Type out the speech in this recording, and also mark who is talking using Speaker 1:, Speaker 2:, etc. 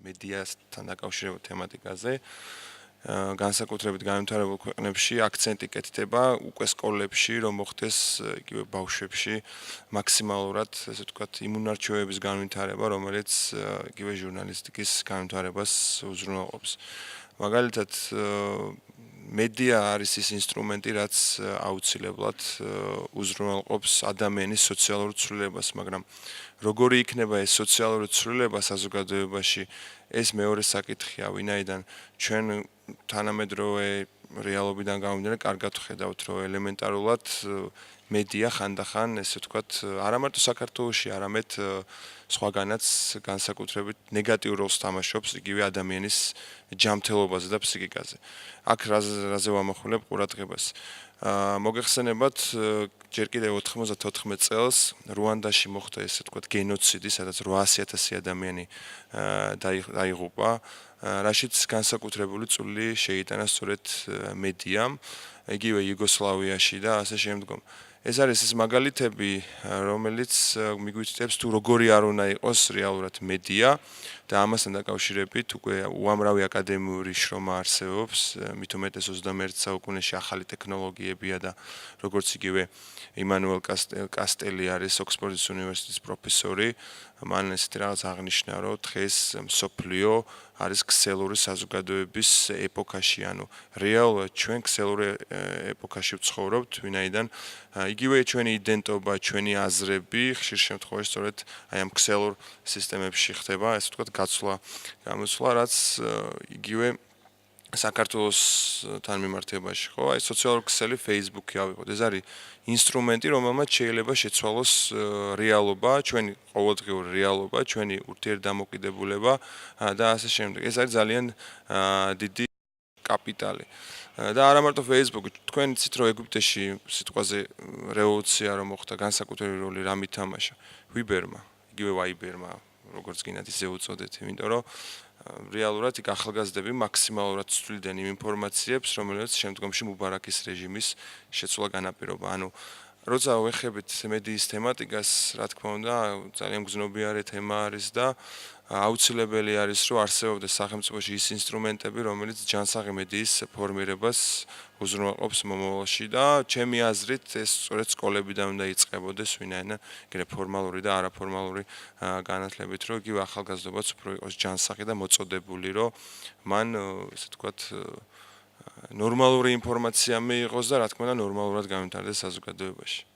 Speaker 1: მედიასთან დაკავშირებულ თემატიკაზე. განსაკუთრებით განვითარებულ ქვეყნებში აქცენტი კეთდება უკვე სკოლებში, რომ მოხდეს იგივე ბავშვებში მაქსიმალურად, ესე ვთქვათ, იმუნარჩევების განვითარება, რომელიც იგივე ჟურნალისტიკის განვითარებას უზრუნველყოფს. მაგალითად, მედია არის ის ინსტრუმენტი, რაც აუცილებლად უზრუნველყოფს ადამიანის სოციალურ ცვლილებას, მაგრამ როგორი იქნება ეს სოციალური ცვლილება საზოგადოებაში, ეს მეორე საკითხია, ვინაიდან ჩვენ თანამედროვე რეალობიდან გამომდინარე, კარგად ვხედავთ, რომ ელემენტარულად მედია ხანდახან, ესე ვთქვათ, არა მარტო საქართველოში, არამედ სხვაგანაც განსაკუთრებით ნეგატიურ როლს თამაშობს იგივე ადამიანის ჯანმრთელობაზე და ფსიქიკაზე. აქ რაზე ვამახვილებ ყურადღებას. მოგეხსენებათ, ჯერ კიდევ 94 წელს რუანდაში მოხდა ესე ვთქვათ გენოციდი, სადაც 800,000 ადამიანი დაიღუპა, რაშიც განსაკუთრებული წვლილი შეიტანა სწორედ მედიამ, იგივე იუგოსლავიაში და ასე შემდგომ. ეს არის ის მაგალითები, რომელიც მიგვითითებს თუ როგორი არ უნდა იყოს რეალურად მედია და ამასთან დაკავშირებით უკვე უამრავი აკადემიური შრომა არსებობს, მით უმეტეს 21 საუკუნეში ახალი ტექნოლოგიებია და როგორც იგივე იმანუელ კასტელი არის ოქსფორდის უნივერსიტეტის პროფესორი, მან ესეთი რაღაც აღნიშნა, რომ დღეს მსოფლიო არის ქსელური საზოგადოების ეპოქაში, ანუ რეალურად ჩვენ ქსელური ეპოქაში ვცხოვრობთ, ვინაიდან იგივე ჩვენი იდენტობა, ჩვენი აზრები ხშირ შემთხვევაში სწორედ აი ამ ქსელურ სისტემებში ხდება, ესე ვთქვათ, გამოცვლა, რაც იგივე საქართველოსთან მიმართებაში, ხო? აი სოციალური ქსელი Facebook-ი ავიღოთ. ეს არის ინსტრუმენტი, რომელმაც შეიძლება შეცვალოს რეალობა, ჩვენი ყოველდღიური რეალობა, ჩვენი ურთიერთდამოკიდებულება და ასე შემდეგ. ეს არის ძალიან დიდი კაპიტალი. და არა მარტო Facebook, თქვენ იცით, რომ ეგვიპტეში სიტყვაზე რევოლუცია რომ მოხდა, განსაკუთრებული როლი რამ ითამაშა? ვიბერმა, იგივე ვაიბერმა, როგორც გინდათ ისე უწოდეთ, იმიტომ რომ რეალურად იქ ახალგაზრდები მაქსიმალურად ცვლიდნენ იმ ინფორმაციებს, რომელიც შემდგომში მუბარაკის რეჟიმის შეცვლა განაპირობა. ანუ როცა ვეხებით მედიის თემატიკას, რა თქმა უნდა, ძალიან გრძნობიარე თემა არის და აუცილებელი არის, რომ არსებობდეს სახელმწიფოში ის ინსტრუმენტები, რომელიც ჯანსაღი მედიის ფორმირებას უზრუნველყოფს მომავალში და ჩემი აზრით ეს სწორედ სკოლებიდან უნდა იწყებოდეს, ვინაიდან ეგრე ფორმალური და არაფორმალური განათლებით, რომ იგივე ახალგაზრდობაც უფრო იყოს ჯანსაღი და მოწოდებული, რომ მან, ესე ვთქვათ, ნორმალური ინფორმაცია მიიღოს და რა თქმა უნდა ნორმალურად განვითარდეს საზოგადოებაში.